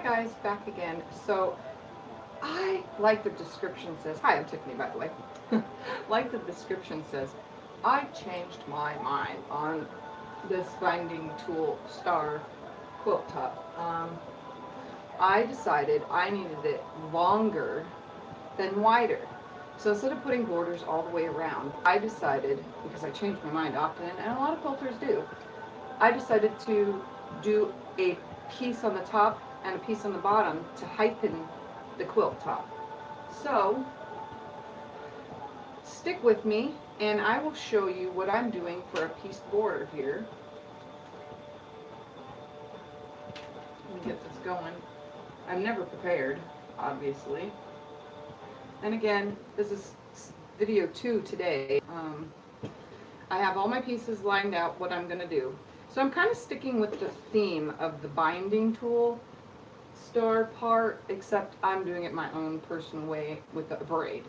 guys, back again. So like the description says, hi, I'm Tiffany, by the way. Like the description says, I changed my mind on this binding tool star quilt top. I decided I needed it longer than wider. So instead of putting borders all the way around, I decided, because I change my mind often, and a lot of quilters do, I decided to do a piece on the top and a piece on the bottom to heighten the quilt top. So stick with me and I will show you what I'm doing for a piece border here. Let me get this going. I'm never prepared, obviously. And again, this is video 2 today. I have all my pieces lined out what I'm going to do. So I'm kind of sticking with the theme of the binding tool star part, except I'm doing it my own personal way with a braid.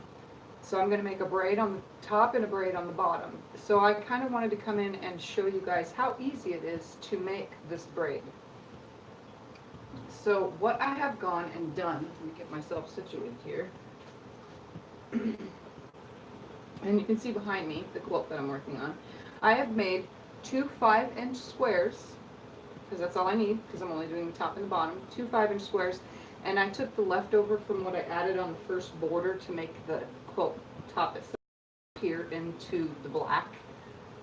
So I'm going to make a braid on the top and a braid on the bottom. So I kind of wanted to come in and show you guys how easy it is to make this braid. So what I have gone and done, let me get myself situated here. And you can see behind me the quilt that I'm working on. I have made 2 5-inch squares, because that's all I need, because I'm only doing the top and the bottom. 2 5-inch squares, and I took the leftover from what I added on the first border to make the quilt top itself here into the black.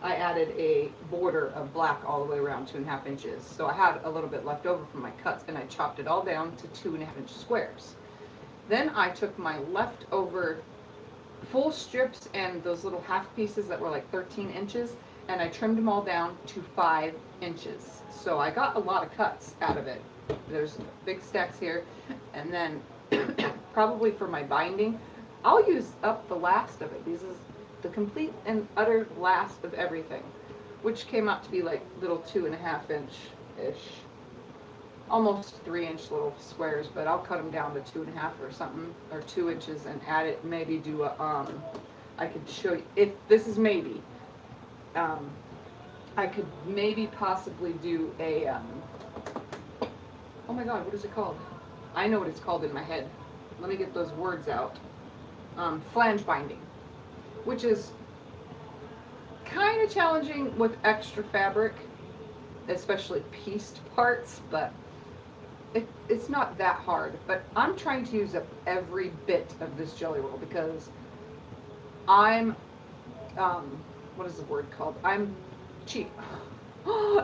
I added a border of black all the way around 2.5 inches. So I had a little bit left over from my cuts, and I chopped it all down to 2.5-inch squares. Then I took my leftover full strips and those little half pieces that were like 13 inches, and I trimmed them all down to 5 inches. So I got a lot of cuts out of it. There's big stacks here, and then probably for my binding, I'll use up the last of it. This is the complete and utter last of everything, which came out to be like little 2.5-inch-ish, almost 3-inch little squares, but I'll cut them down to 2.5 or something, or 2 inches, and add it, maybe do a, I could show you, if this is maybe, I could maybe possibly do a, oh my god, what is it called? I know what it's called in my head. Let me get those words out. Flange binding, which is kind of challenging with extra fabric, especially pieced parts, but it's not that hard. But I'm trying to use up every bit of this jelly roll because I'm, what is the word called? I'm cheap.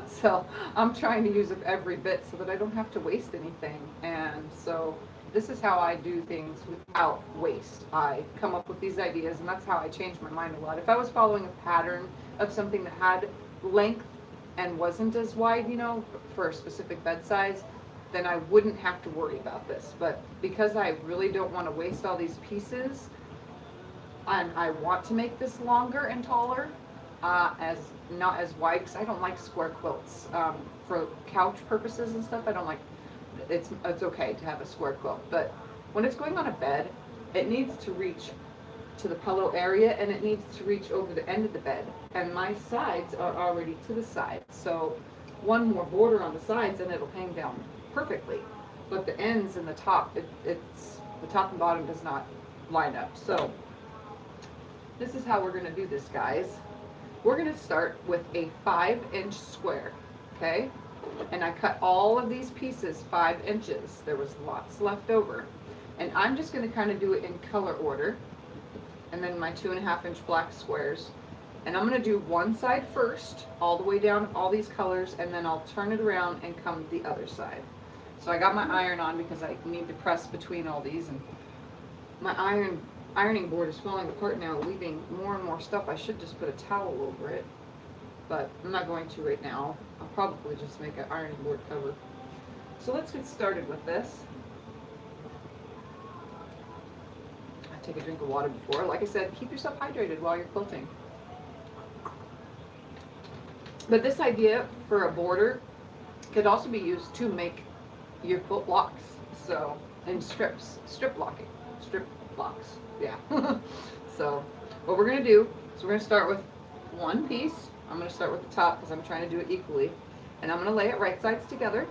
So I'm trying to use up every bit so that I don't have to waste anything. And so this is how I do things without waste. I come up with these ideas, and that's how I change my mind a lot. If I was following a pattern of something that had length and wasn't as wide, you know, for a specific bed size, then I wouldn't have to worry about this. But because I really don't want to waste all these pieces, and I want to make this longer and taller, as not as wide, because I don't like square quilts. For couch purposes and stuff, I don't like, it's okay to have a square quilt, but when it's going on a bed, it needs to reach to the pillow area, and it needs to reach over the end of the bed, and my sides are already to the side, so one more border on the sides and it'll hang down perfectly, but the ends and the top, it's the top and bottom does not line up. So this is how we're going to do this, guys. We're going to start with a 5-inch square, okay? And I cut all of these pieces 5 inches. There was lots left over. And I'm just going to kind of do it in color order. And then my 2.5-inch black squares. And I'm going to do one side first, all the way down all these colors, and then I'll turn it around and come the other side. So I got my iron on because I need to press between all these, and my ironing board is falling apart now, leaving more and more stuff. I should just put a towel over it, but I'm not going to right now. I'll probably just make an ironing board cover. So let's get started with this. I take a drink of water before. Like I said, keep yourself hydrated while you're quilting. But this idea for a border could also be used to make your quilt blocks. So, and strip blocks, yeah. So what we're going to do is we're going to start with one piece. I'm going to start with the top because I'm trying to do it equally, and I'm going to lay it right sides together.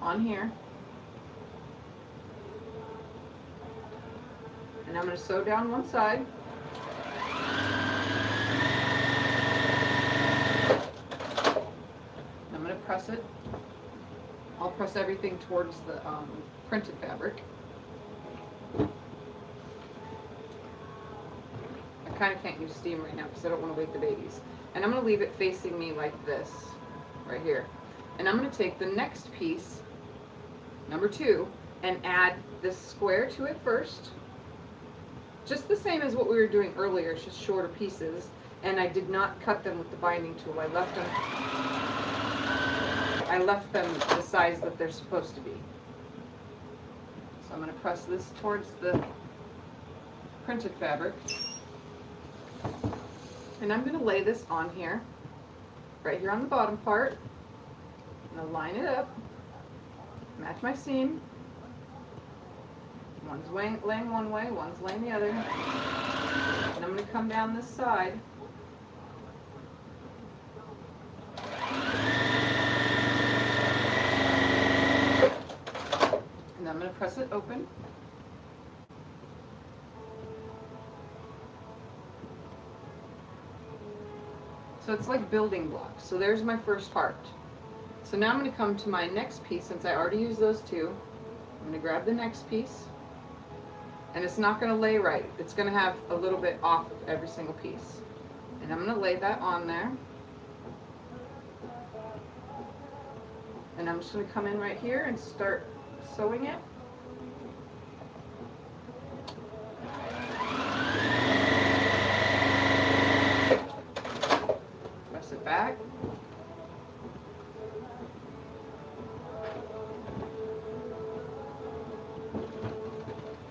on here. And I'm going to sew down one side. I'm going to press it. I'll press everything towards the printed fabric. I kind of can't use steam right now because I don't want to wake the babies. And I'm going to leave it facing me like this, right here. And I'm going to take the next piece, number 2, and add this square to it first. Just the same as what we were doing earlier, it's just shorter pieces. And I did not cut them with the binding tool. I left them the size that they're supposed to be. So I'm going to press this towards the printed fabric. And I'm going to lay this on here, right here on the bottom part. I'm going to line it up, match my seam. One's laying one way, one's laying the other. And I'm going to come down this side. And I'm going to press it open. So it's like building blocks. So there's my first part. So now I'm going to come to my next piece. Since I already used those two, I'm going to grab the next piece. And it's not going to lay right. It's going to have a little bit off of every single piece. And I'm going to lay that on there. And I'm just going to come in right here and start sewing it. Press it back.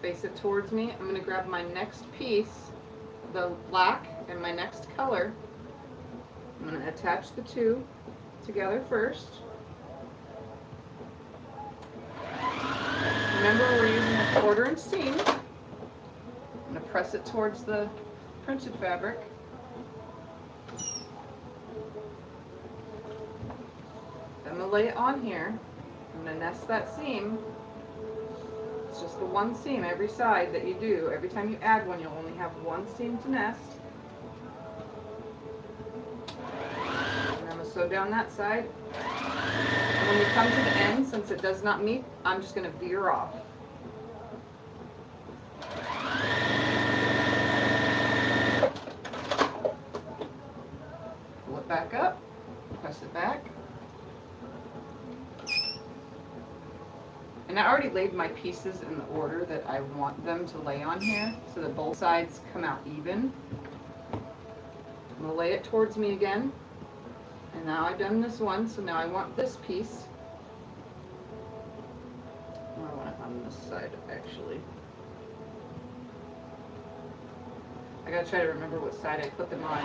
Face it towards me. I'm going to grab my next piece, the black, and my next color. I'm going to attach the two together first. Remember, we're using a 1/4 inch seam. I'm going to press it towards the printed fabric. Then I'm going to lay it on here. I'm going to nest that seam. It's just the one seam every side that you do. Every time you add one, you'll only have one seam to nest. And I'm going to sew down that side. And when we come to the end, since it does not meet, I'm just going to veer off. Pull it back up, press it back. And I already laid my pieces in the order that I want them to lay on here, so that both sides come out even. I'm going to lay it towards me again. And now I've done this one, so now I want this piece. I want it on this side, actually. I gotta try to remember what side I put them on.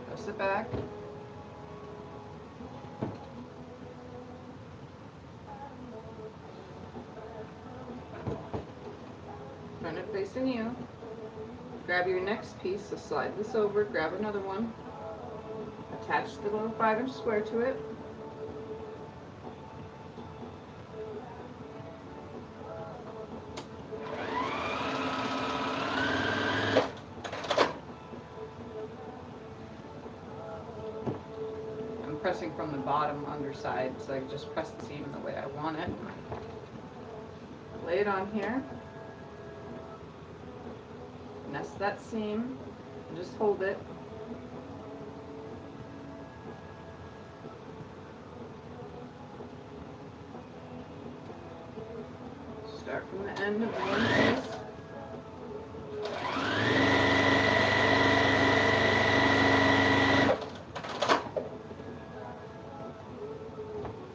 Press it back. Turn it facing you. Grab your next piece, so slide this over, grab another one, attach the little 5-inch square to it. I'm pressing from the bottom underside, so I can just press the seam the way I want it. Lay it on here. Nest that seam and just hold it. Start from the end of one piece.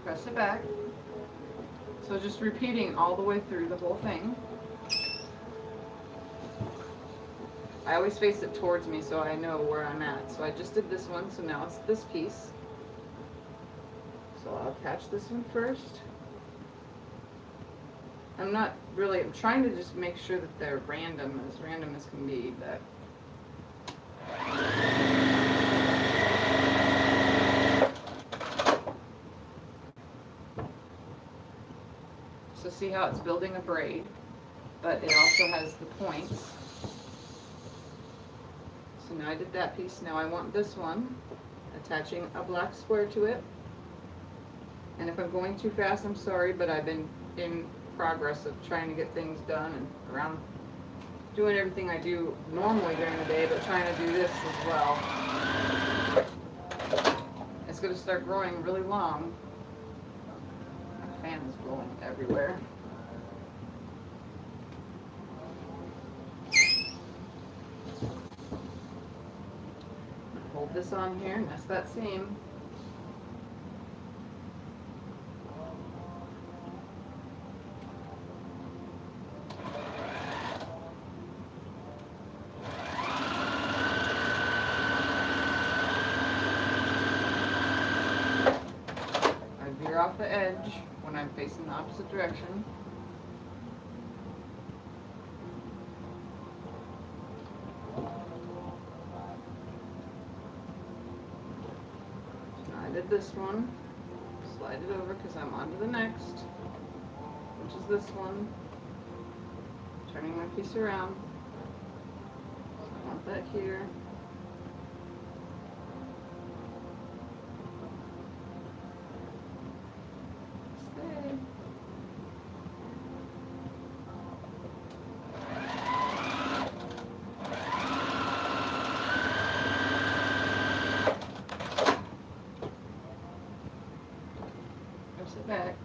Press it back. So just repeating all the way through the whole thing. I always face it towards me so I know where I'm at. So I just did this one, so now it's this piece. So I'll attach this one first. I'm not really, I'm trying to just make sure that they're random as can be, but. So see how it's building a braid, but it also has the points. So now I did that piece. Now I want this one, attaching a black square to it. And if I'm going too fast, I'm sorry, but I've been in progress of trying to get things done and around doing everything I do normally during the day, but trying to do this as well. It's going to start growing really long. My fan is blowing everywhere. Hold this on here, nest that seam. Off the edge when I'm facing the opposite direction. So now I did this one, slide it over because I'm on to the next, which is this one. Turning my piece around. So I want that here. It back.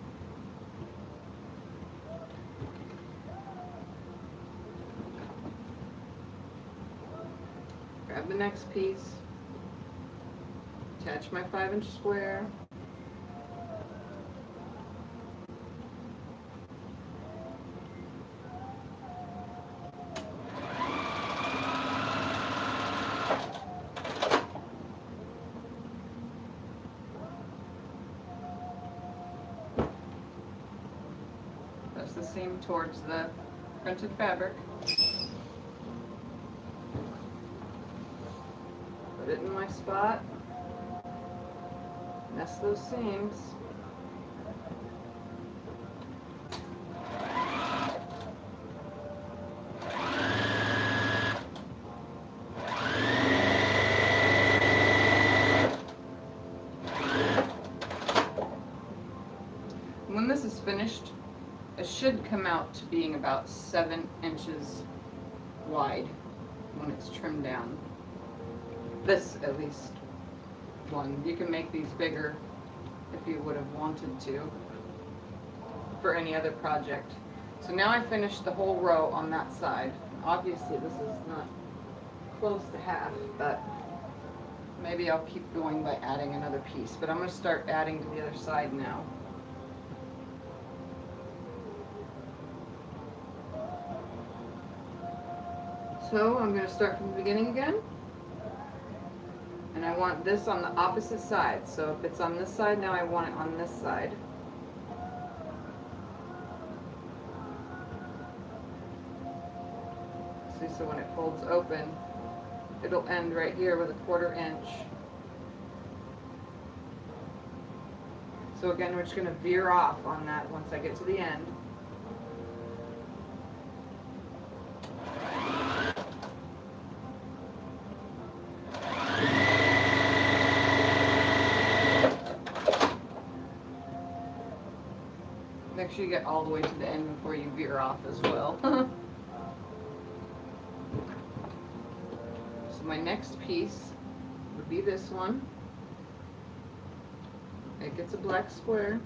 Grab the next piece, attach my 5-inch square, the seam towards the printed fabric. Put it in my spot. Nest those seams. When this is finished, it should come out to being about 7 inches wide when it's trimmed down. This, at least, one. You can make these bigger if you would have wanted to for any other project. So now I finished the whole row on that side. Obviously this is not close to half, but maybe I'll keep going by adding another piece. But I'm going to start adding to the other side now. So I'm going to start from the beginning again, and I want this on the opposite side. So if it's on this side, now I want it on this side. See, so when it folds open, it'll end right here with a 1/4 inch. So again, we're just going to veer off on that once I get to the end. Make sure you get all the way to the end before you veer off as well. So my next piece would be this one. It gets a black square.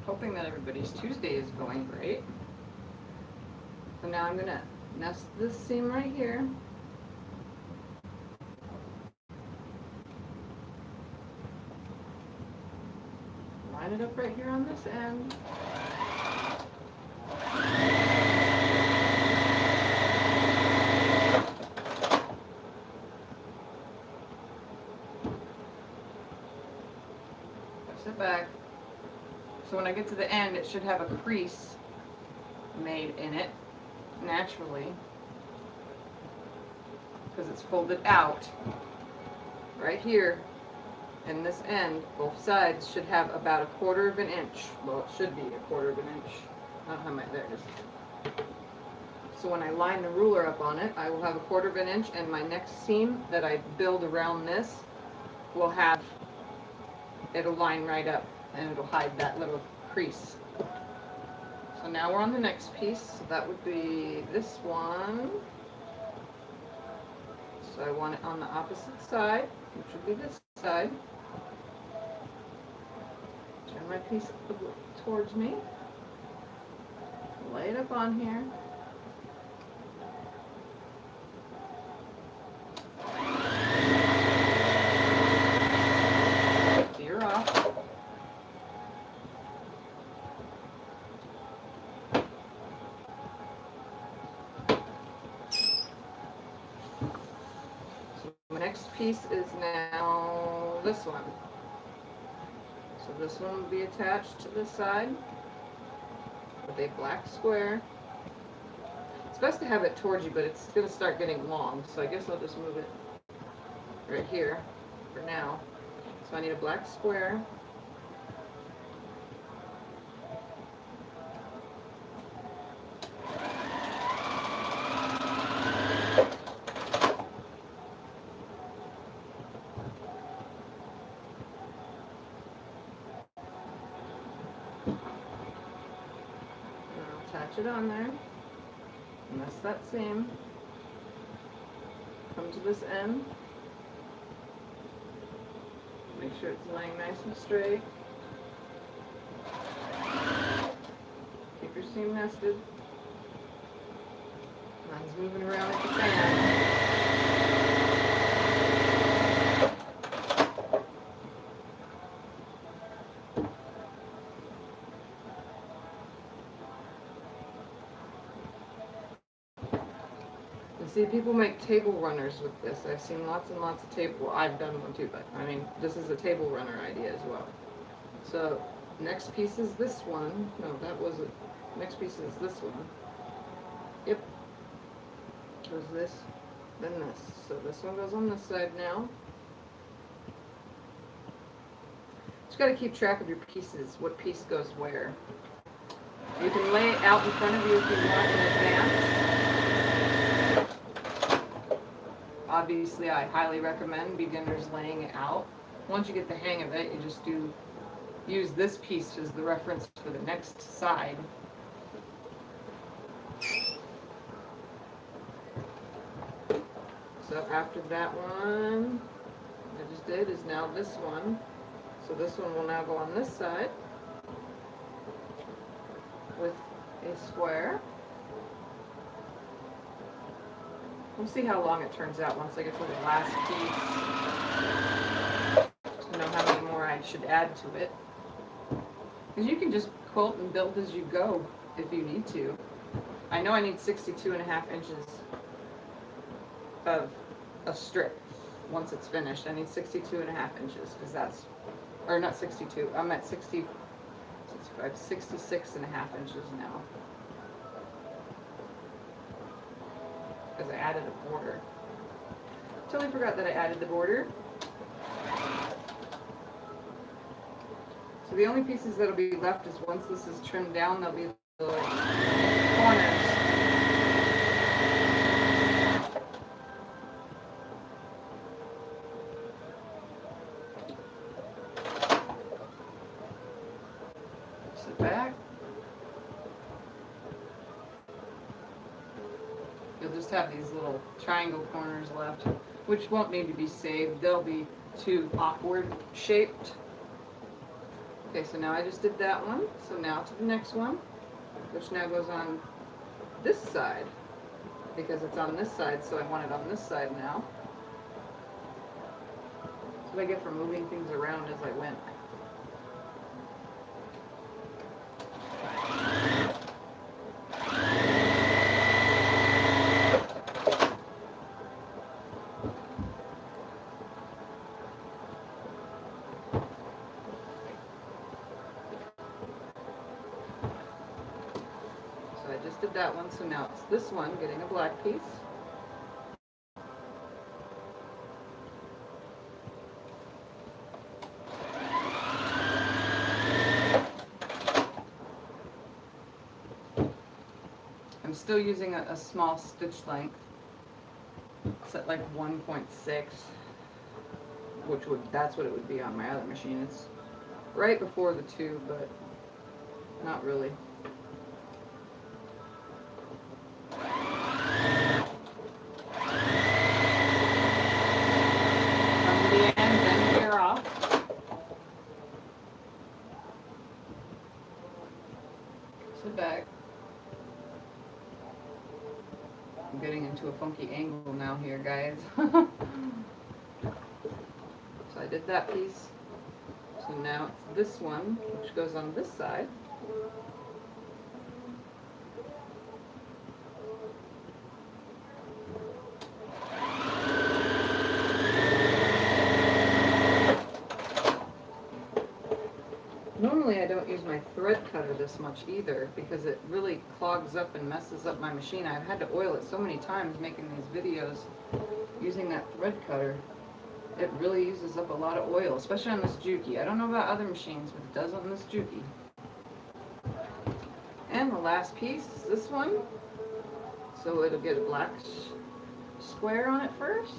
Hoping that everybody's Tuesday is going great. So now I'm going to nest this seam right here. line it up right here on this end. Press it back. So when I get to the end, it should have a crease made in it naturally because it's folded out right here. And this end, both sides should have about a 1/4 of an inch. Well, it should be a 1/4 of an inch. I don't have my, there it is. So when I line the ruler up on it, I will have a 1/4 of an inch, and my next seam that I build around this will have, it'll line right up and it'll hide that little crease. So now we're on the next piece. So that would be this one. So I want it on the opposite side, which would be this side. Turn my piece towards me. Lay it up on here. Veer off. My next piece is now this one. So this one will be attached to this side with a black square. It's best to have it towards you, but it's going to start getting long, so I guess I'll just move it right here for now. So I need a black square. Attach it on there, and that's that seam. Come to this end, make sure it's laying nice and straight. Keep your seam nested. Mine's moving around like a fan. See, people make table runners with this. I've seen lots and lots of table, well, I've done one too, but I mean, this is a table runner idea as well. So, next piece is this one. No, that was it. Next piece is this one. Yep. Goes this, then this. So this one goes on this side now. Just got to keep track of your pieces, what piece goes where. You can lay it out in front of you if you want in advance. Obviously, I highly recommend beginners laying it out. Once you get the hang of it, you just use this piece as the reference for the next side. So after that one, I just did is now this one. So this one will now go on this side with a square. We'll see how long it turns out once I get to the last piece to know how many more I should add to it. Because you can just quilt and build as you go if you need to. I know I need 62.5 inches of a strip once it's finished. I need 62.5 inches because that's, or not 62, I'm at 66.5 inches now. Because I added a border. Totally forgot that I added the border. So the only pieces that'll be left is once this is trimmed down, there'll be the corners. Sit back. You'll just have these little triangle corners left, which won't need to be saved. They'll be too awkward shaped. Okay, so now I just did that one. So now to the next one, which now goes on this side, because it's on this side, so I want it on this side now. That's what I get for moving things around as I went. So I just did that one, so now it's this one getting a black piece. I'm still using a small stitch length. It's at like 1.6, that's what it would be on my other machine. It's right before the 2, but not really. Come to the end, then tear off. Sit back. I'm getting into a funky angle now here, guys. So I did that piece. So now it's this one, which goes on this side. Normally I don't use my thread cutter this much either because it really clogs up and messes up my machine. I've had to oil it so many times making these videos using that thread cutter. It really uses up a lot of oil, especially on this Juki. I don't know about other machines, but it does on this Juki. And the last piece is this one. So it'll get a black square on it first.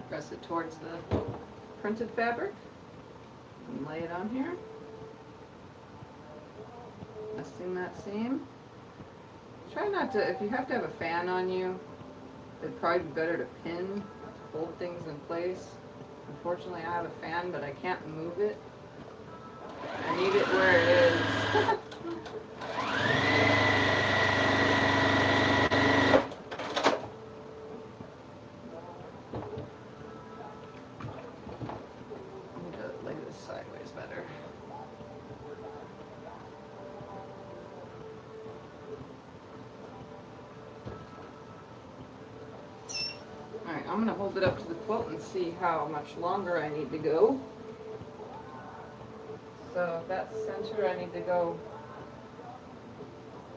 Press it towards the printed fabric and lay it on here. Nesting that seam. Try not to, if you have to have a fan on you, it'd probably be better to pin to hold things in place. Unfortunately I have a fan, but I can't move it. I need it where it is. Sideways better. Alright, I'm going to hold it up to the quilt and see how much longer I need to go. So that's center, I need to go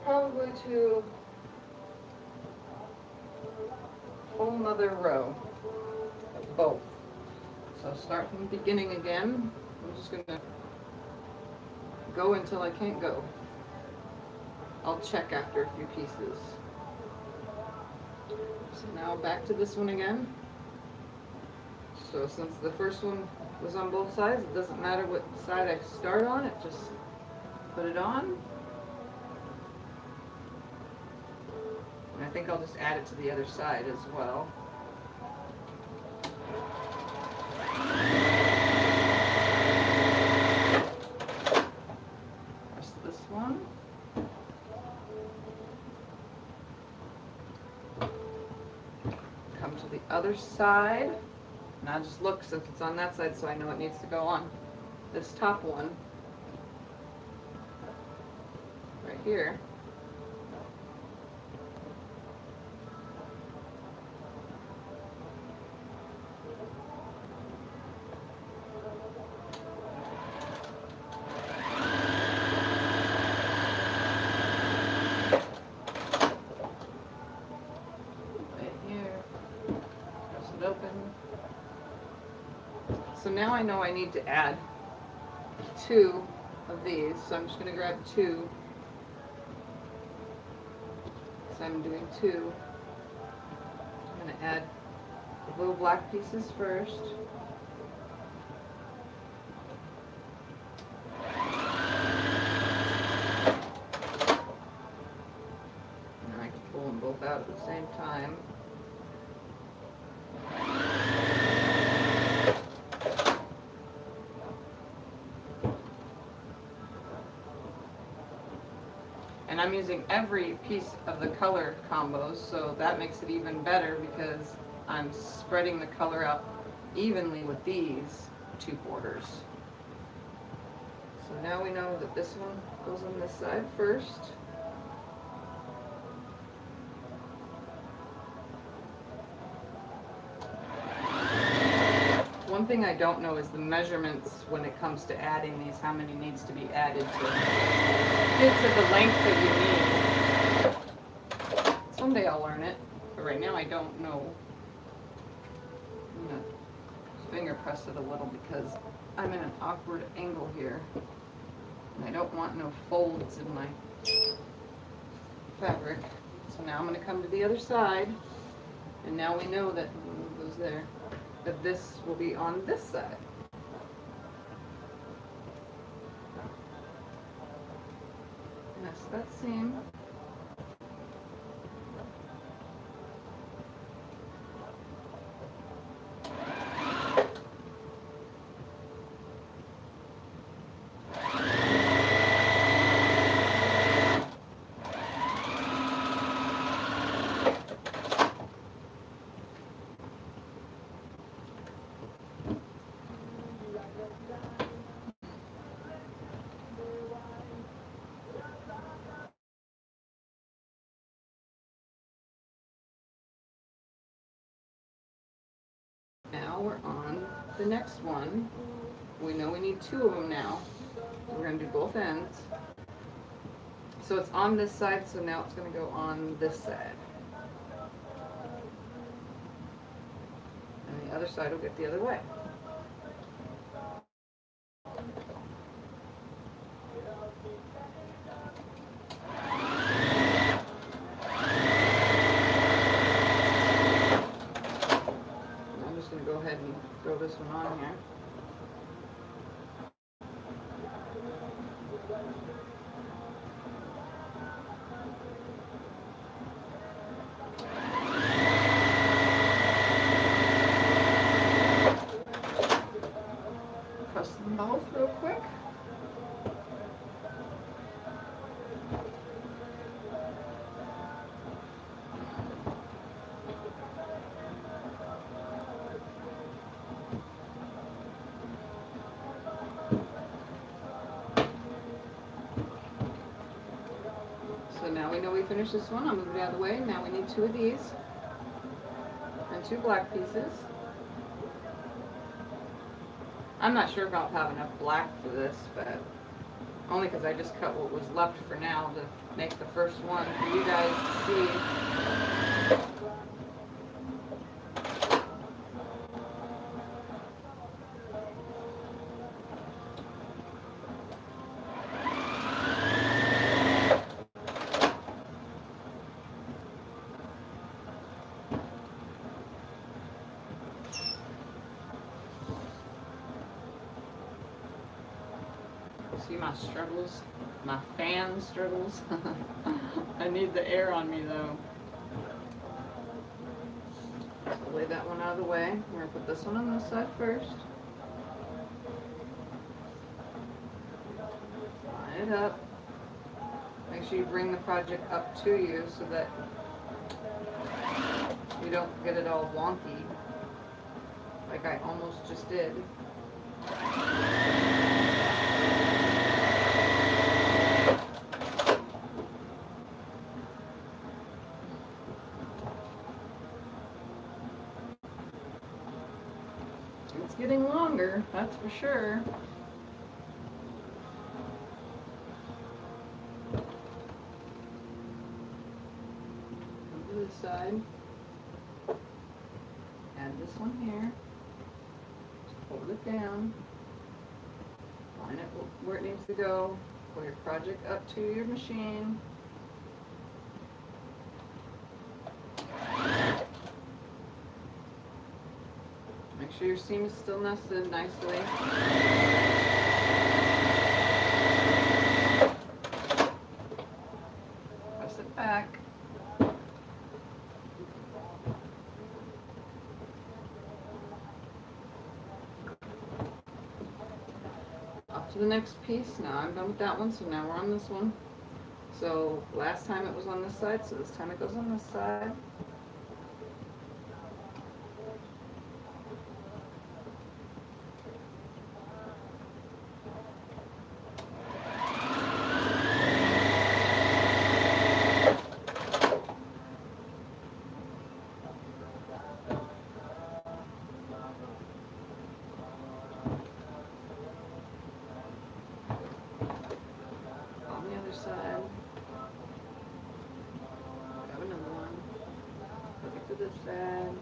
probably to a whole nother row of both. So start from the beginning again. I'm just going to go until I can't go. I'll check after a few pieces. So now back to this one again. So since the first one was on both sides, it doesn't matter what side I start on, it just put it on. And I think I'll just add it to the other side as well. Other side. Now just look, since it's on that side, so I know it needs to go on this top one right here. So now I know I need to add 2 of these, so I'm just going to grab 2. So I'm doing 2. I'm going to add the little black pieces first. And I can pull them both out at the same time. And I'm using every piece of the color combos, so that makes it even better because I'm spreading the color out evenly with these two borders. So now we know that this one goes on this side first. One thing I don't know is the measurements when it comes to adding these, how many needs to be added to get to the length that you need. Someday I'll learn it, but right now I don't know. I'm gonna finger press it a little because I'm in an awkward angle here. And I don't want no folds in my fabric. So now I'm gonna come to the other side, and now we know that, it goes there, that this will be on this side. That's that seam. Now we're on the next one. We know we need two of them now. We're going to do both ends. So it's on this side, so now it's going to go on this side. And the other side will get the other way. Go ahead and throw this one on here. Press them both real quick. So now we know we finished this one. I'll move it out of the way. Now we need two of these and two black pieces. I'm not sure if I'll have enough black for this, but only because I just cut what was left for now to make the first one for you guys to see. See my struggles, my fan struggles. I need the air on me though. So lay that one out of the way. We're gonna put this one on this side first. Line it up. Make sure you bring the project up to you so that you don't get it all wonky like I almost just did. It's getting longer, that's for sure. Come to this side. Add this one here. Just hold it down. Line it where it needs to go. Pull your project up to your machine. Make sure your seam is still nested nicely. Press it back. Off to the next piece. Now I'm done with that one, so now we're on this one. So last time it was on this side, so this time it goes on this side. On the other side. Grab another one. Look it to this side.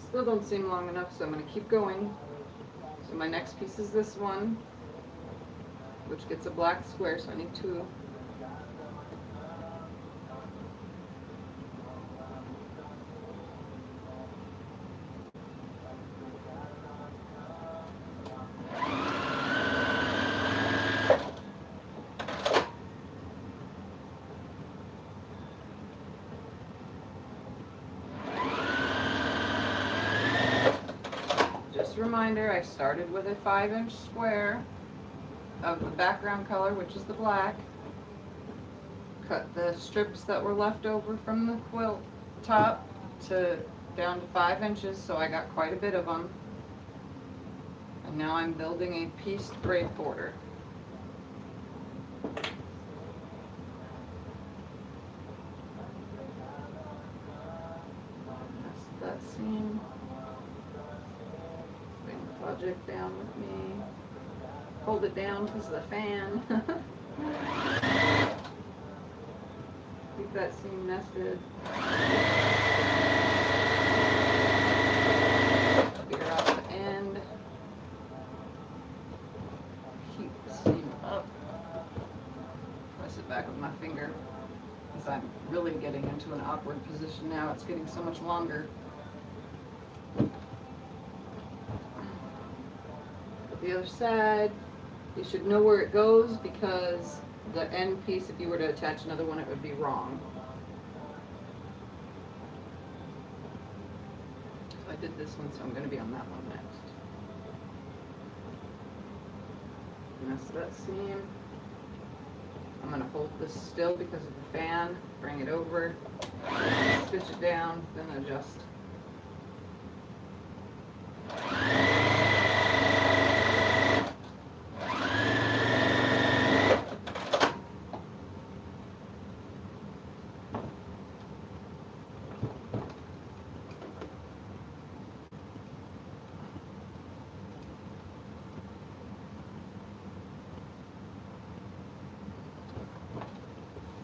Still don't seem long enough, so I'm going to keep going. So my next piece is this one, which gets a black square, so I need two. Reminder, I started with a 5-inch square of the background color, which is the black. Cut the strips that were left over from the quilt top to down to 5 inches, so I got quite a bit of them. And now I'm building a pieced braid border. That's that seam. Project down with me. Hold it down because of the fan. Keep that seam nested. Clear out the end. Keep the seam up. Press it back with my finger because I'm really getting into an awkward position now. It's getting so much longer. The other side, you should know where it goes because the end piece, if you were to attach another one, it would be wrong. So I did this one, so I'm going to be on that one next. Mess that seam. I'm going to hold this still because of the fan, bring it over, stitch it down, then adjust.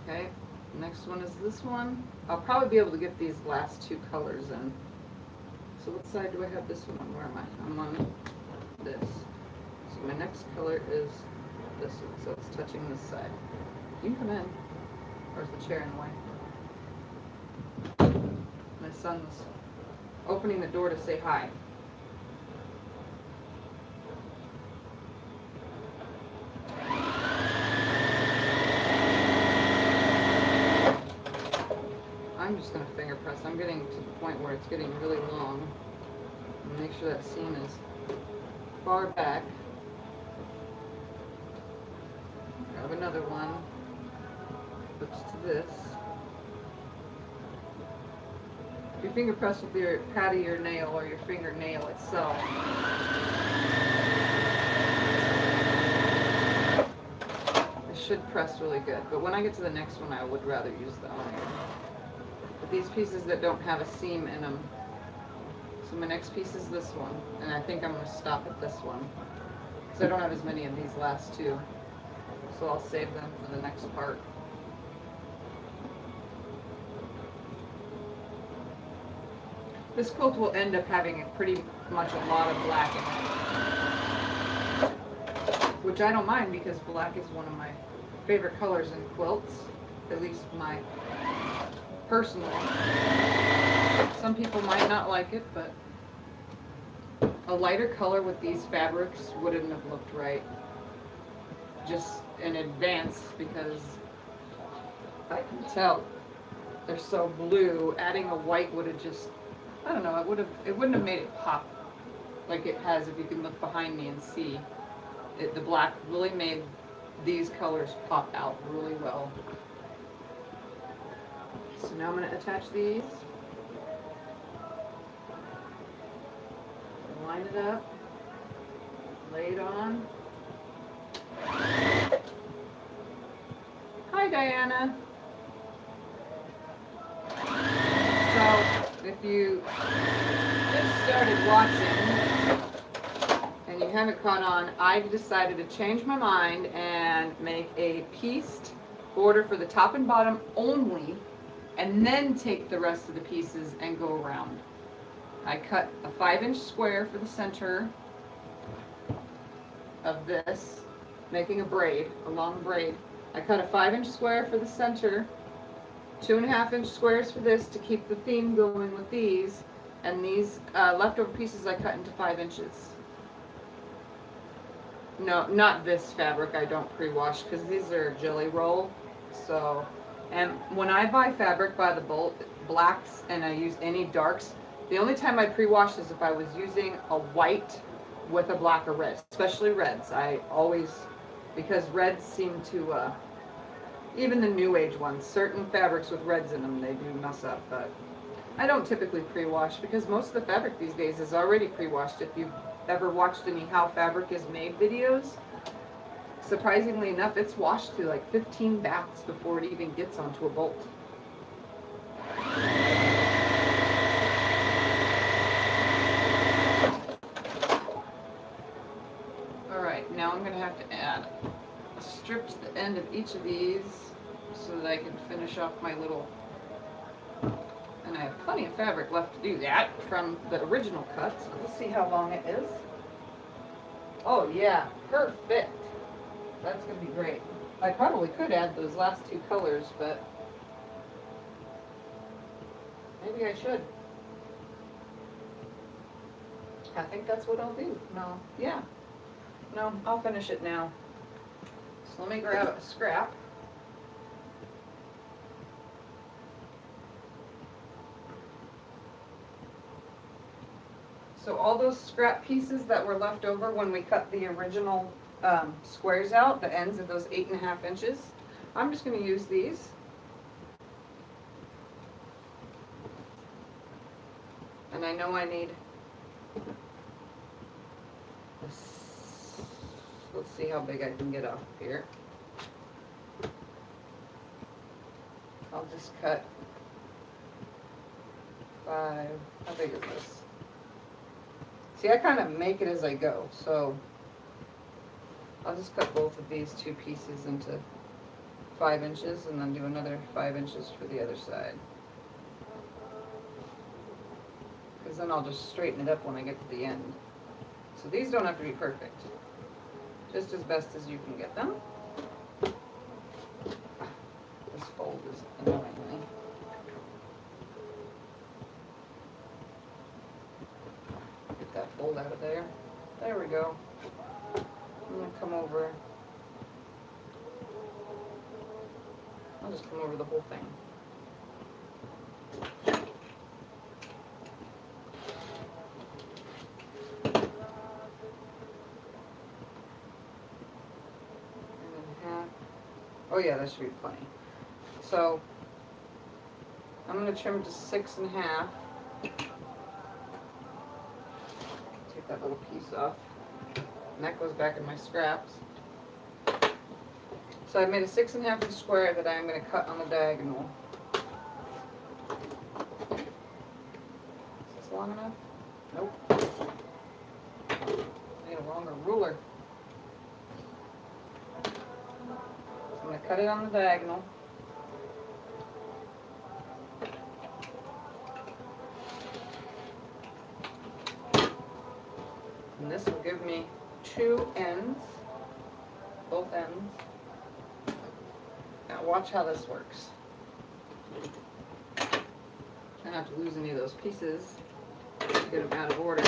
Okay, next one is this one. I'll probably be able to get these last two colors in. So what side do I have this one on? Where am I? I'm on this. So my next color is this one, so it's touching this side. You can come in. Or is the chair in the way? My son's opening the door to say hi. I'm just going to finger press. I'm getting to the point where it's getting really long. And make sure that seam is far back. Grab another one. Flips to this. If you finger press with your pad of your nail or your fingernail itself, it should press really good. But when I get to the next one, I would rather use the iron. These pieces that don't have a seam in them. So my next piece is this one, and I think I'm going to stop at this one because I don't have as many of these last two, so I'll save them for the next part. This quilt will end up having pretty much a lot of black in it, which I don't mind because black is one of my favorite colors in quilts, at least my personally. Some people might not like it, but a lighter color with these fabrics wouldn't have looked right. Just in advance, because I can tell they're so blue. Adding a white would have just, I don't know, it wouldn't have made it pop like it has. If you can look behind me and see it, the black really made these colors pop out really well. So now I'm going to attach these, line it up, lay it on. Hi Diana. So if you just started watching and you haven't caught on, I've decided to change my mind and make a pieced border for the top and bottom only, and then take the rest of the pieces and go around. I cut a 5-inch square for the center of this, making a braid, a long braid. I cut a 5-inch square for the center, 2.5-inch squares for this to keep the theme going with these, and these leftover pieces I cut into 5 inches. No, not this fabric, I don't pre-wash because these are jelly roll. So, and when I buy fabric by the bulk, blacks, and I use any darks, the only time I pre-wash is if I was using a white with a black or red, especially reds. I always, because reds seem to, even the new age ones, certain fabrics with reds in them, they do mess up, but I don't typically pre-wash because most of the fabric these days is already pre-washed. If you've ever watched any how fabric is made videos, surprisingly enough, it's washed through like 15 baths before it even gets onto a bolt. Alright, now I'm going to have to add a strip to the end of each of these so that I can finish off my little, and I have plenty of fabric left to do that from the original cuts. Let's see how long it is. Oh yeah, perfect. That's going to be great. I probably could add those last two colors, but maybe I should. I think that's what I'll do. No, yeah. No, I'll finish it now. So let me grab a scrap. So all those scrap pieces that were left over when we cut the original squares out, the ends of those 8.5 inches, I'm just going to use these. And I know I need this. Let's see how big I can get off here. I'll just cut 5. How big is this? See, I kind of make it as I go, so I'll just cut both of these two pieces into 5 inches and then do another 5 inches for the other side. Because then I'll just straighten it up when I get to the end. So these don't have to be perfect. Just as best as you can get them. This fold is annoying me. Get that fold out of there. There we go. I'm going to come over. I'll just come over the whole thing. Oh yeah, that should be plenty. So I'm going to trim to 6.5. Take that little piece off. And that goes back in my scraps. So I made a 6.5 inch square that I'm going to cut on the diagonal. Is this long enough? Nope. I need a longer ruler. I'm going to cut it on the diagonal. And this will give me 2 ends, both ends. Now watch how this works. Try not to lose any of those pieces. Get them out of order.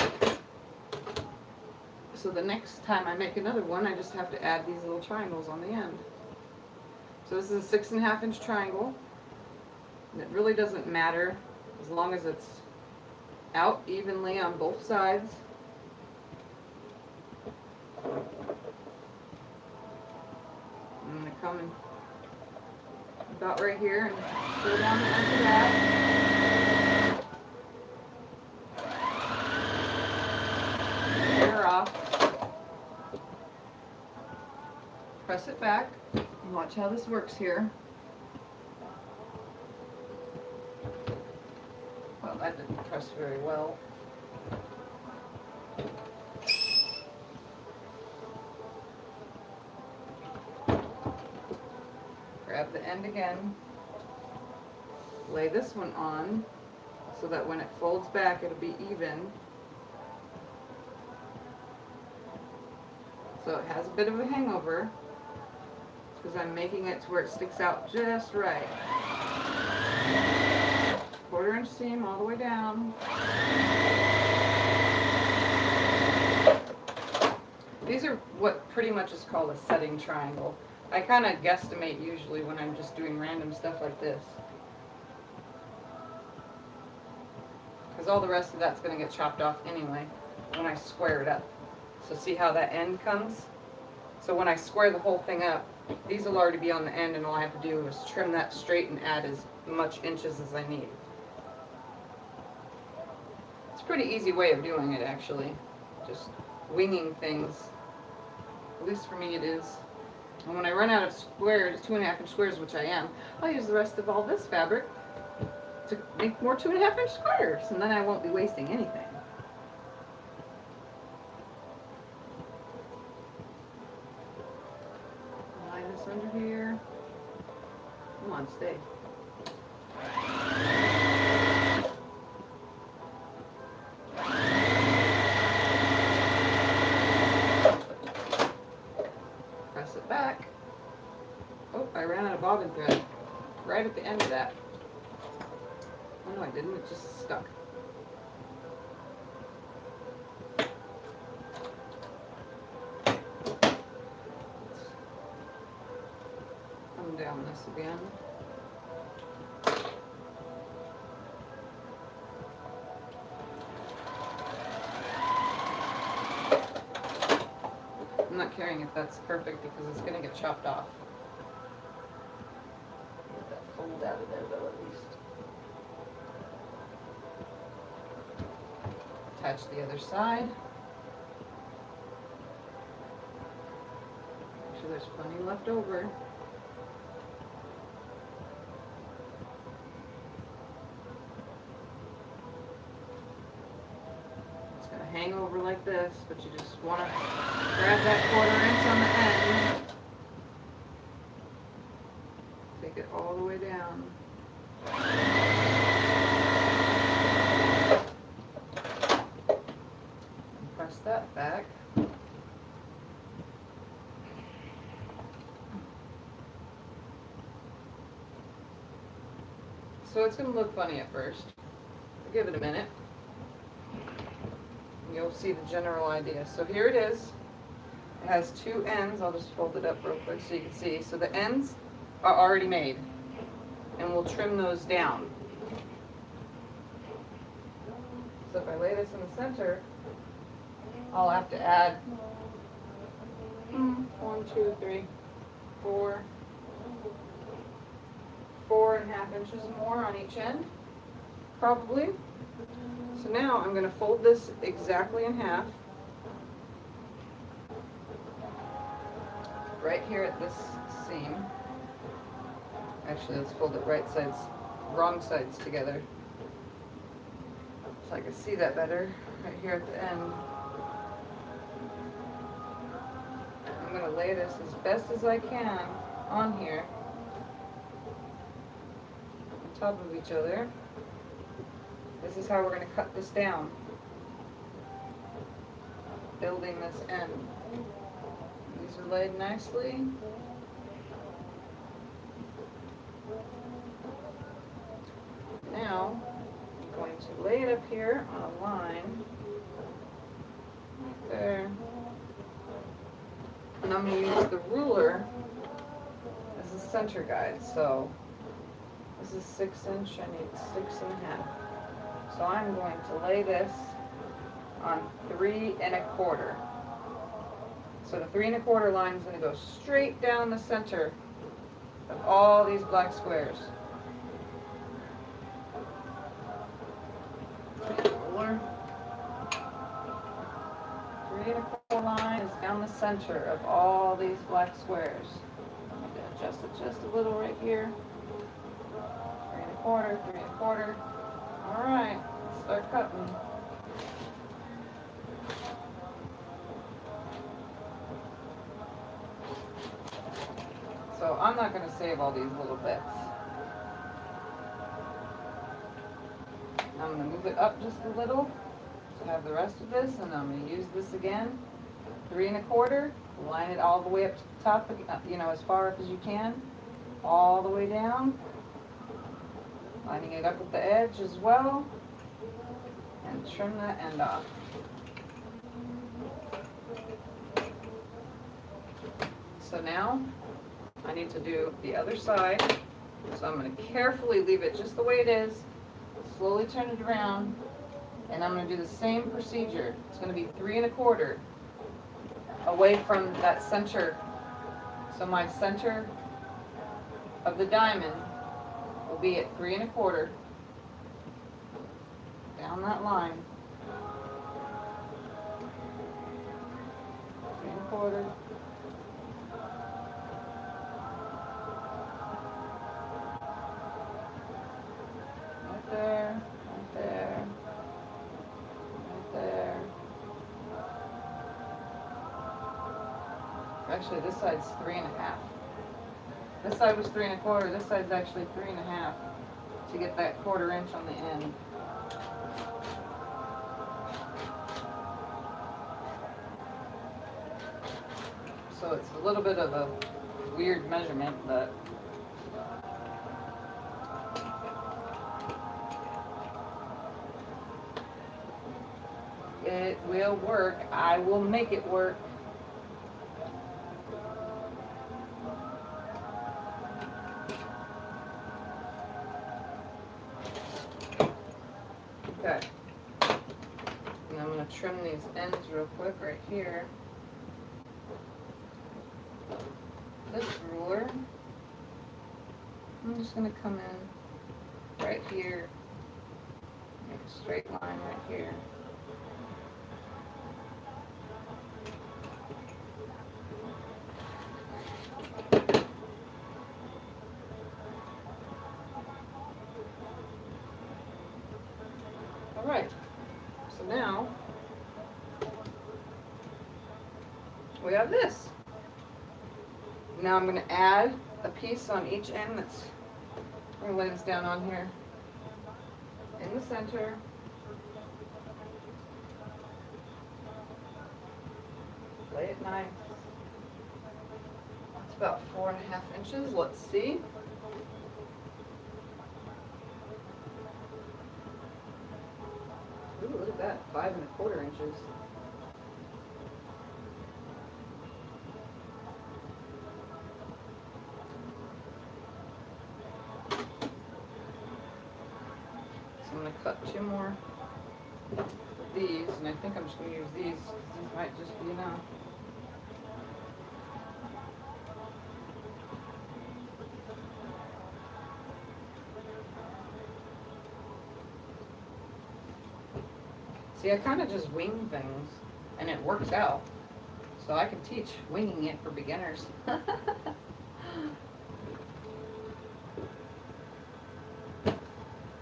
So the next time I make another one, I just have to add these little triangles on the end. So this is a 6.5 inch triangle. And it really doesn't matter as long as it's out evenly on both sides. I'm going to come in about right here and go down the end of that. Tear off. Press it back. And watch how this works here. Well, that didn't press very well. Grab the end again, lay this one on so that when it folds back it'll be even. So it has a bit of a hangover because I'm making it to where it sticks out just right. 1/4 inch seam all the way down. These are what pretty much is called a setting triangle. I kind of guesstimate usually when I'm just doing random stuff like this. Because all the rest of that's going to get chopped off anyway when I square it up. So see how that end comes? So when I square the whole thing up, these will already be on the end and all I have to do is trim that straight and add as much inches as I need. It's a pretty easy way of doing it actually. Just winging things. At least for me it is. And when I run out of squares, 2.5 inch squares, which I am, I'll use the rest of all this fabric to make more 2.5 inch squares, and then I won't be wasting anything. Line this under here. Come on, stay. Press it back. Oh, I ran out of bobbin thread right at the end of that. Oh no, I didn't. It just stuck. Down this again. I'm not caring if that's perfect because it's going to get chopped off. Get that fold out of there though at least. Attach the other side. Make sure there's plenty left over. Hang over like this, but you just want to grab that 1/4 inch on the end. Take it all the way down. And press that back. So it's going to look funny at first. Give it a minute. You'll see the general idea. So here it is. It has 2 ends. I'll just fold it up real quick so you can see. So the ends are already made, and we'll trim those down. So if I lay this in the center, I'll have to add 1, 2, 3, 4, 4.5 inches more on each end, probably. So now I'm going to fold this exactly in half, right here at this seam. Actually, let's fold it wrong sides together, so I can see that better, right here at the end. I'm going to lay this as best as I can on here, on top of each other. This is how we're going to cut this down, building this end. These are laid nicely. Now, up here on a line, right there. And I'm going to use the ruler as a center guide. So this is 6 inch, I need 6.5. So I'm going to lay this on 3 1/4. So the 3 1/4 line is going to go straight down the center of all these black squares. Ruler. 3 1/4 line is down the center of all these black squares. I'm going to adjust it just a little right here. 3 1/4, 3 1/4. All right, let's start cutting. So I'm not going to save all these little bits. I'm going to move it up just a little to have the rest of this, and I'm going to use this again. 3 1/4, line it all the way up to the top, you know, as far up as you can, all the way down, lining it up at the edge as well, and trim that end off. So now I need to do the other side, so I'm going to carefully leave it just the way it is, slowly turn it around, and I'm going to do the same procedure. It's going to be 3 1/4 away from that center. So my center of the diamond will be at 3 1/4 down that line. 3 1/4. Right there, right there, right there. Actually, this side's 3 1/2. This side was 3 1/4. This side's actually 3 1/2 to get that 1/4 inch on the end. So it's a little bit of a weird measurement, but it will work. I will make it work. Okay. And I'm going to trim these ends real quick right here. This ruler, I'm just going to come in right here, make a straight line right here. Alright, so now we have this. Now I'm going to add a piece on each end that's, I'm going to lay this down on here in the center. Lay it nice. It's about 4.5 inches. Let's see. Ooh, look at that, 5 1/4 inches. I'm going to cut 2 more of these, and I think I'm just going to use these because these might just be enough. See, I kind of just wing things, and it works out. So I can teach winging it for beginners.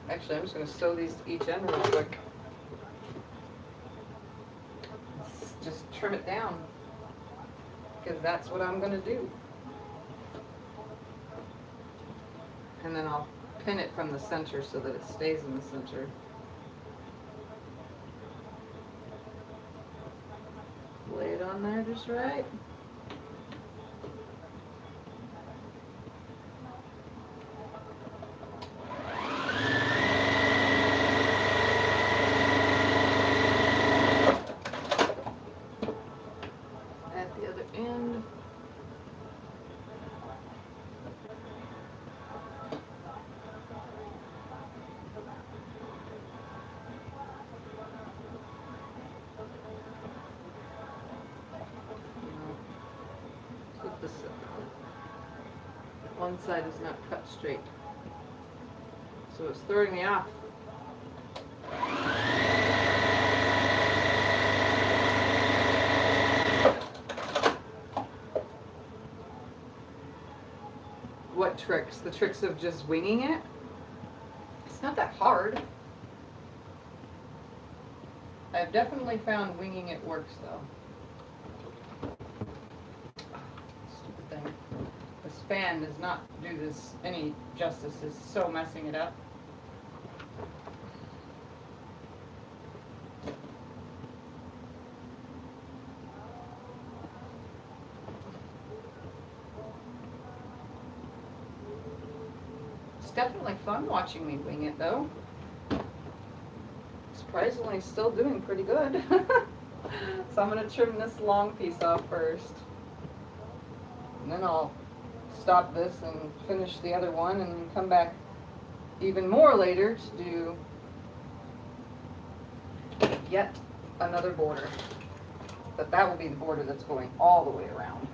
Actually, I'm just going to sew these to each end real quick. Just trim it down, because that's what I'm going to do. And then I'll pin it from the center so that it stays in the center. Lay it on there just right. one side is not cut straight. So it's throwing me off. What tricks? The tricks of just winging it? It's not that hard. I've definitely found winging it works though. Stupid thing. This fan does not do this any justice. It's so messing it up. It's definitely fun watching me wing it though. Surprisingly still doing pretty good. So I'm going to trim this long piece off first. And then I'll stop this and finish the other one and then come back even more later to do yet another border. But that will be the border that's going all the way around.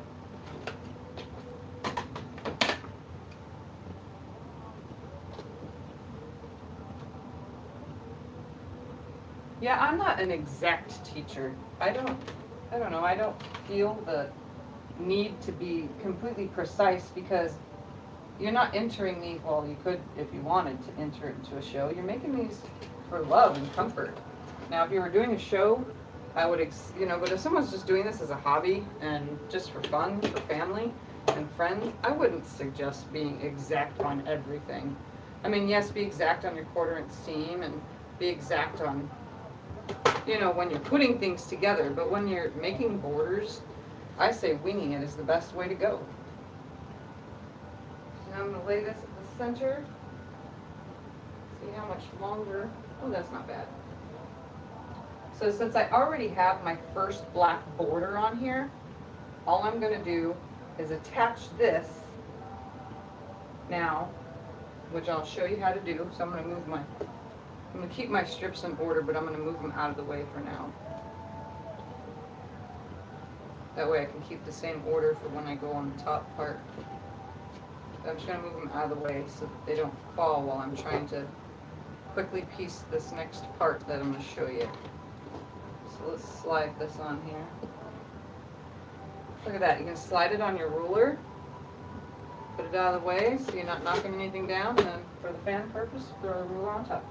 Yeah, I'm not an exact teacher. I don't know, I don't feel the need to be completely precise because you're not entering these, well, you could if you wanted to enter it into a show. You're making these for love and comfort. Now, if you were doing a show, I would, but if someone's just doing this as a hobby and just for fun, for family and friends, I wouldn't suggest being exact on everything. I mean, yes, be exact on your 1/4 inch seam and be exact on, when you're putting things together, but when you're making borders, I say winging it is the best way to go. So now I'm going to lay this at the center. See how much longer. Oh, that's not bad. So since I already have my first black border on here, all I'm going to do is attach this now, which I'll show you how to do. So I'm going to keep my strips in order, but I'm going to move them out of the way for now. That way I can keep the same order for when I go on the top part. I'm just going to move them out of the way so that they don't fall while I'm trying to quickly piece this next part that I'm going to show you. So let's slide this on here. Look at that. You can slide it on your ruler, put it out of the way so you're not knocking anything down, and then for the fan purpose, throw a ruler on top.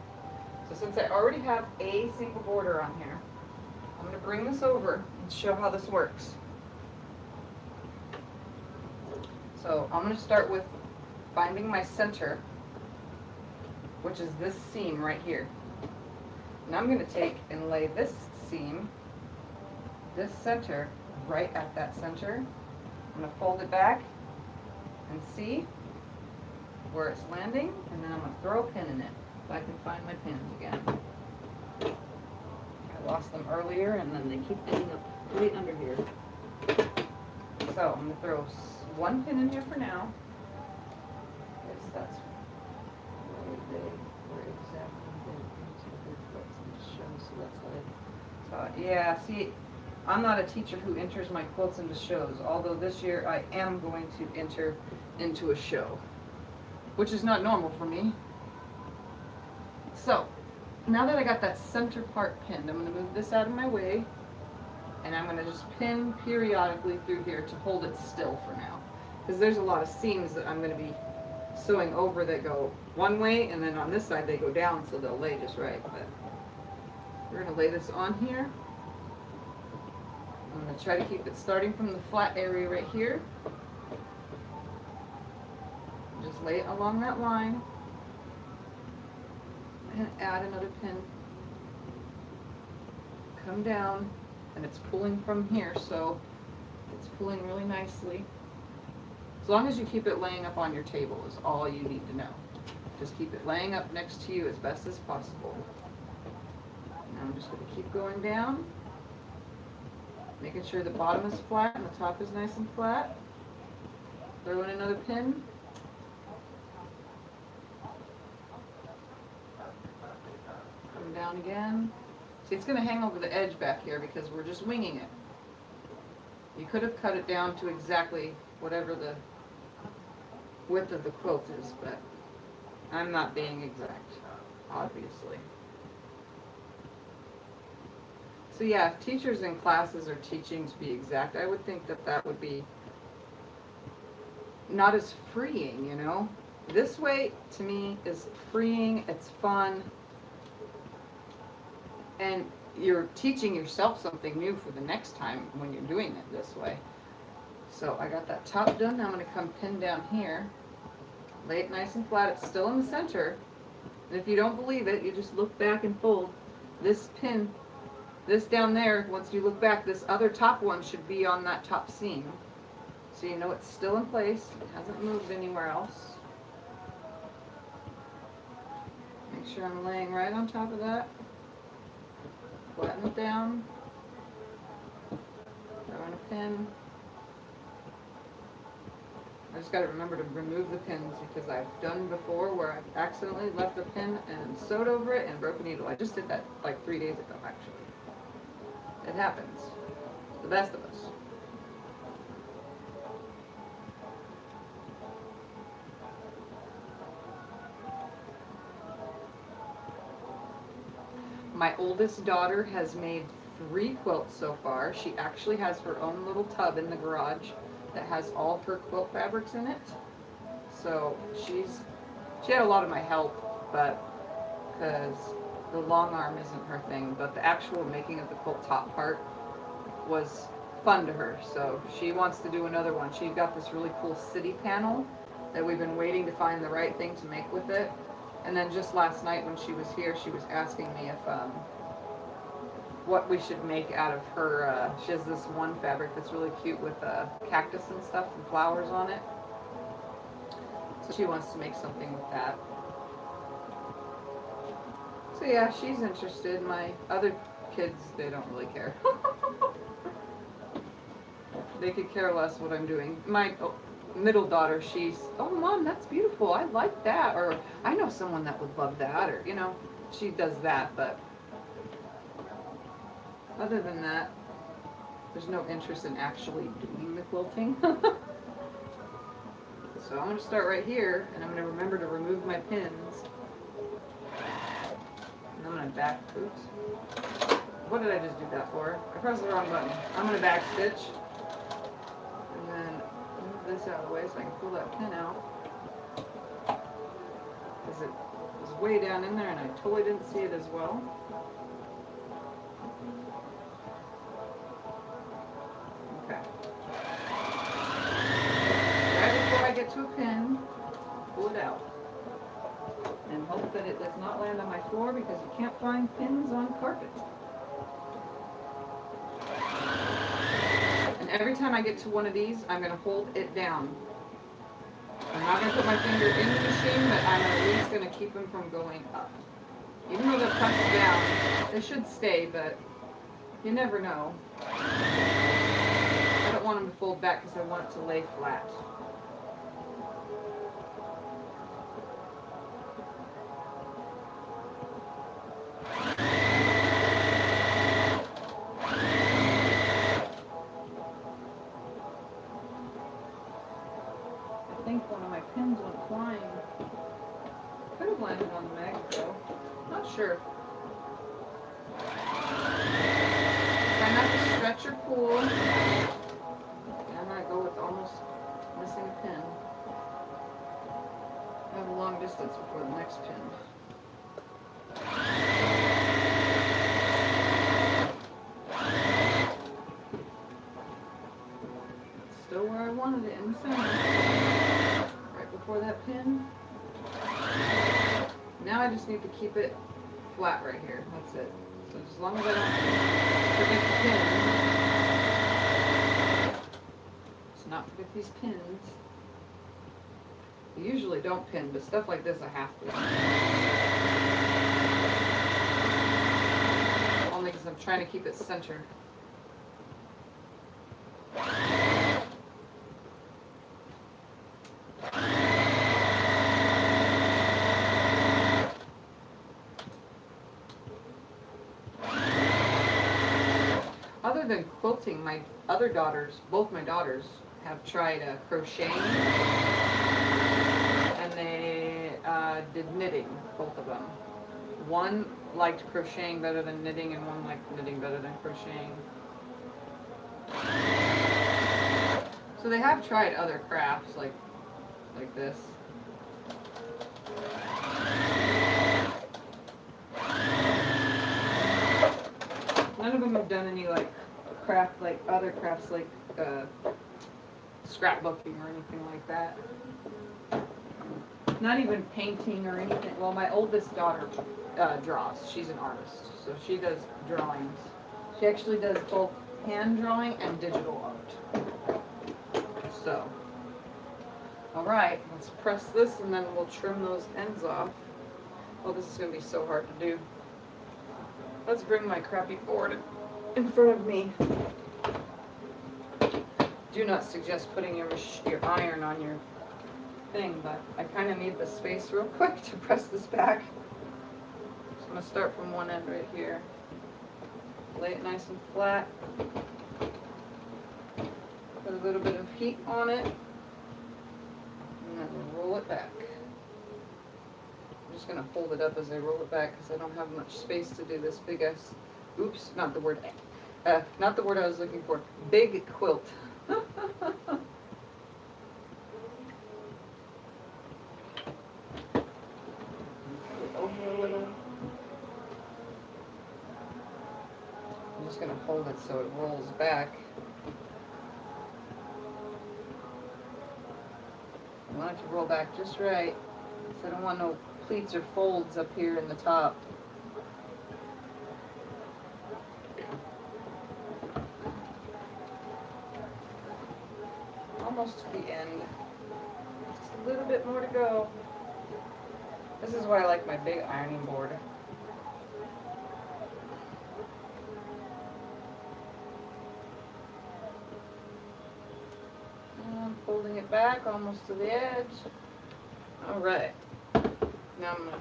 So since I already have a single border on here, I'm going to bring this over and show how this works. So I'm going to start with finding my center, which is this seam right here. And I'm going to take and lay this seam, this center, right at that center. I'm going to fold it back and see where it's landing, and then I'm going to throw a pin in it if I can find my pins again. I lost them earlier and then they keep ending up right under here. So I'm going to throw one pin in here for now. Yes, that's really big. Where exactly shows, so that's what I thought. Yeah, see, I'm not a teacher who enters my quilts into shows, although this year I am going to enter into a show, which is not normal for me. So, now that I got that center part pinned, I'm going to move this out of my way, and I'm going to just pin periodically through here to hold it still for now. Because there's a lot of seams that I'm going to be sewing over that go one way, and then on this side they go down, so they'll lay just right. But we're going to lay this on here. I'm going to try to keep it starting from the flat area right here. Just lay it along that line. And add another pin. Come down, and it's pulling from here, so it's pulling really nicely. As long as you keep it laying up on your table is all you need to know. Just keep it laying up next to you as best as possible. Now I'm just going to keep going down, making sure the bottom is flat and the top is nice and flat. Throw in another pin. Come down again. See, it's going to hang over the edge back here because we're just winging it. You could have cut it down to exactly whatever the width of the quilt is, but I'm not being exact, obviously. So yeah, if teachers in classes are teaching to be exact, I would think that that would be not as freeing, you know? This way, to me, is freeing, it's fun, and you're teaching yourself something new for the next time when you're doing it this way. So I got that top done. Now I'm going to come pin down here, lay it nice and flat. It's still in the center. And if you don't believe it, you just look back and fold. This pin, this down there, once you look back, this other top one should be on that top seam. So you know it's still in place. It hasn't moved anywhere else. Make sure I'm laying right on top of that. Flatten it down. Throw in a pin. I just got to remember to remove the pins because I've done before where I've accidentally left a pin and sewed over it and broke a needle. I just did that like 3 days ago, actually. It happens. The best of us. My oldest daughter has made 3 quilts so far. She actually has her own little tub in the garage that has all her quilt fabrics in it. So she had a lot of my help, but because the long arm isn't her thing, but the actual making of the quilt top part was fun to her. So she wants to do another one. She's got this really cool city panel that we've been waiting to find the right thing to make with it. And then just last night when she was here, she was asking me if what we should make out of her. She has this one fabric that's really cute with cactus and stuff and flowers on it. So she wants to make something with that. So yeah, she's interested. My other kids, they don't really care. They could care less what I'm doing. My middle daughter, she's, oh mom, that's beautiful, I like that, or I know someone that would love that, or you know, she does that, but other than that, there's no interest in actually doing the quilting. So I'm going to start right here, and I'm going to remember to remove my pins, and I'm going to back, oops, what did I just do that for? I pressed the wrong button. I'm going to back stitch, and then move this out of the way so I can pull that pin out, because it was way down in there and I totally didn't see it as well. Okay. Right before I get to a pin, pull it out. And hope that it does not land on my floor because you can't find pins on carpet. And every time I get to one of these, I'm going to hold it down. I'm not going to put my finger in the machine, but I'm at least going to keep them from going up. Even though they're pressed down, they should stay, but you never know. I don't want them to fold back because I want it to lay flat. I think one of my pins went flying. Could have landed on the magnet though. Not sure. Try not to stretch or pull. I'm gonna go with almost missing a pin. I have a long distance before the next pin. Still where I wanted it, in the center. Right before that pin. Now I just need to keep it flat right here. That's it. So as long as I don't forget the pin. Let's not forget these pins. I usually don't pin, but stuff like this I have to. Only because I'm trying to keep it centered. Other than quilting, my other daughters, both my daughters, have tried crocheting. did knitting, both of them. One liked crocheting better than knitting, and one liked knitting better than crocheting. So they have tried other crafts like this. None of them have done any like craft, like other crafts like scrapbooking or anything like that. Not even painting or anything. Well, my oldest daughter draws. She's an artist, so she does drawings. She actually does both hand drawing and digital art. So, all right, let's press this and then we'll trim those ends off. Oh, this is going to be so hard to do. Let's bring my crappy board in front of me. Do not suggest putting your iron on your thing, but I kind of need the space real quick to press this back. So I'm going to start from one end right here. Lay it nice and flat. Put a little bit of heat on it. And then roll it back. I'm just going to hold it up as I roll it back because I don't have much space to do this big ass, oops, not the word I was looking for, big quilt. Over a little. I'm just going to hold it so it rolls back. I want it to roll back just right, so I don't want no pleats or folds up here in the top. Almost to the end. Just a little bit more to go. This is why I like my big ironing board. And folding it back almost to the edge. Alright. Now I'm going to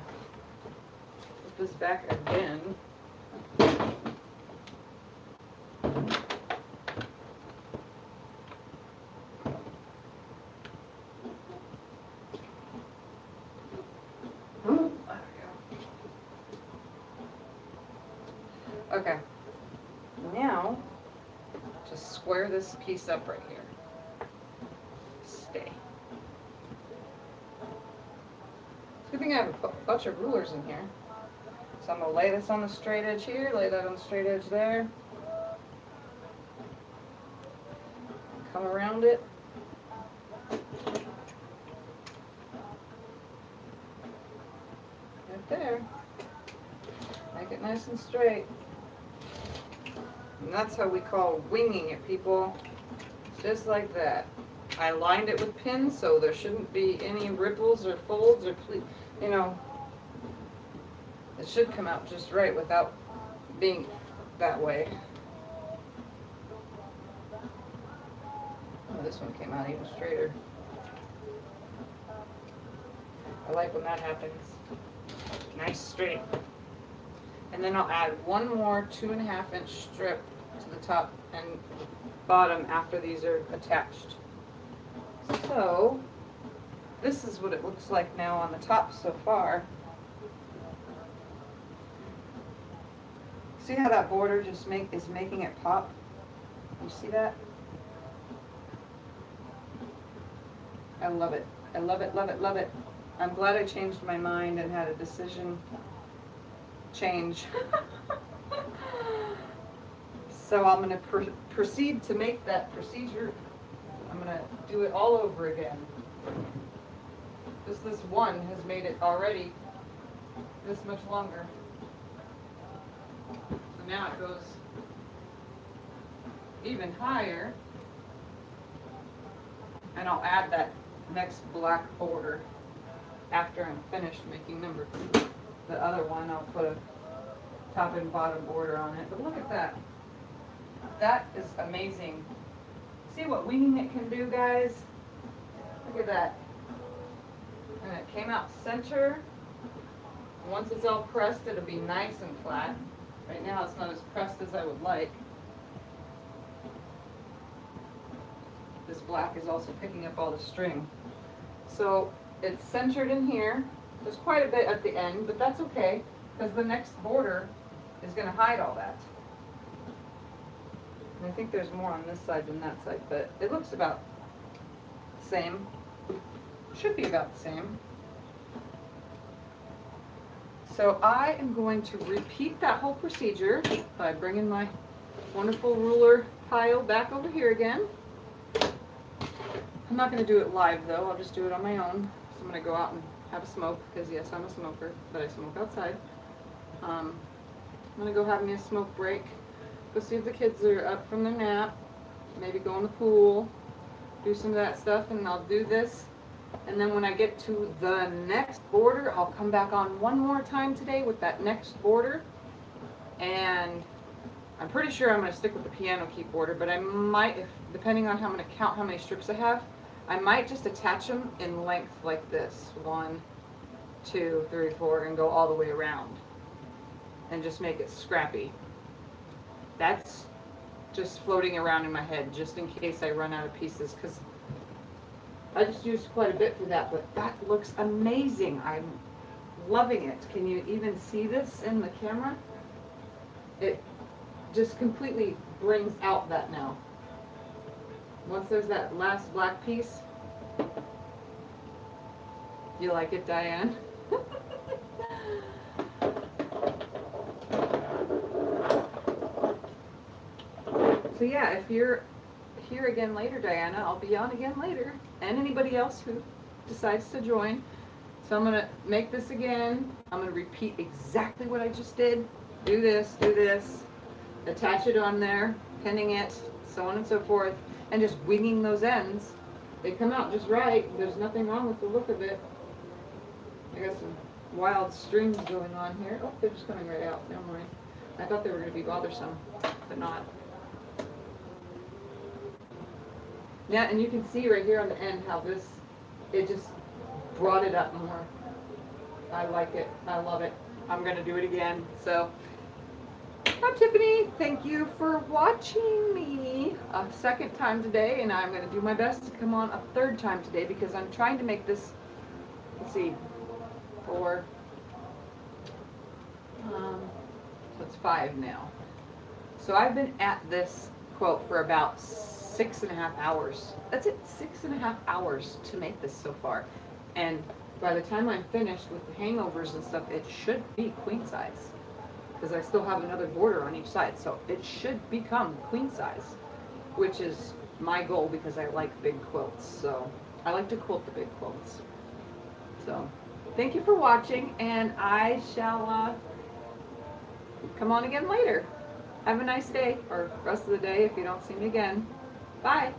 put this back again. Okay, now just square this piece up right here. Stay. Good thing I have a bunch of rulers in here. So I'm going to lay this on the straight edge here, lay that on the straight edge there. Come around it. Right there. Make it nice and straight. And that's how we call winging it, people. Just like that. I lined it with pins, so there shouldn't be any ripples or folds or, you know, it should come out just right without being that way. Oh, this one came out even straighter. I like when that happens. Nice straight. And then I'll add one more 2.5 inch strip to the top and bottom after these are attached. So this is what it looks like now on the top so far. See how that border just is making it pop? You see that? I love it. I love it, love it, love it. I'm glad I changed my mind and had a decision change. So I'm going to proceed to make that procedure. I'm going to do it all over again. This one has made it already this much longer. So now it goes even higher. And I'll add that next black border after I'm finished making number 2. The other one, I'll put a top and bottom border on it. But look at that. That is amazing. See what winging it can do, guys? Look at that. And it came out center. Once it's all pressed, it'll be nice and flat. Right now, it's not as pressed as I would like. This black is also picking up all the string. So it's centered in here. There's quite a bit at the end, but that's okay, because the next border is going to hide all that. And I think there's more on this side than that side, but it looks about the same. Should be about the same. So I am going to repeat that whole procedure by bringing my wonderful ruler pile back over here again. I'm not going to do it live though, I'll just do it on my own. So I'm going to go out and have a smoke, because yes, I'm a smoker, but I smoke outside. I'm going to go have me a smoke break, go see if the kids are up from their nap, maybe go in the pool, do some of that stuff, and I'll do this. And then when I get to the next border, I'll come back on one more time today with that next border. And I'm pretty sure I'm going to stick with the piano key border, but I might, if, depending on how I'm going to count how many strips I have, I might just attach them in length like this. 1, 2, 3, 4, and go all the way around. And just make it scrappy. That's just floating around in my head, just in case I run out of pieces, because I just used quite a bit for that, but that looks amazing. I'm loving it. Can you even see this in the camera? It just completely brings out that now. Once there's that last black piece. You like it, Diane? So yeah, if you're here again later, Diana, I'll be on again later. And anybody else who decides to join. So I'm going to make this again. I'm going to repeat exactly what I just did. Do this, attach it on there, pinning it, so on and so forth, and just winging those ends. They come out just right. There's nothing wrong with the look of it. I got some wild strings going on here. Oh, they're just coming right out. Never mind. I thought they were going to be bothersome, but not. Yeah, and you can see right here on the end how this, it just brought it up more. I like it. I love it. I'm going to do it again. So, I'm Tiffany. Thank you for watching me a second time today, and I'm going to do my best to come on a third time today, because I'm trying to make this, let's see, 4, so it's 5 now. So I've been at this quilt for about 6.5 hours. That's it, 6.5 hours to make this so far. And by the time I'm finished with the hangovers and stuff, it should be queen size. Because I still have another border on each side, so it should become queen size, which is my goal, because I like big quilts. So I like to quilt the big quilts. So thank you for watching, and I shall come on again later. Have a nice day, or rest of the day if you don't see me again. Bye.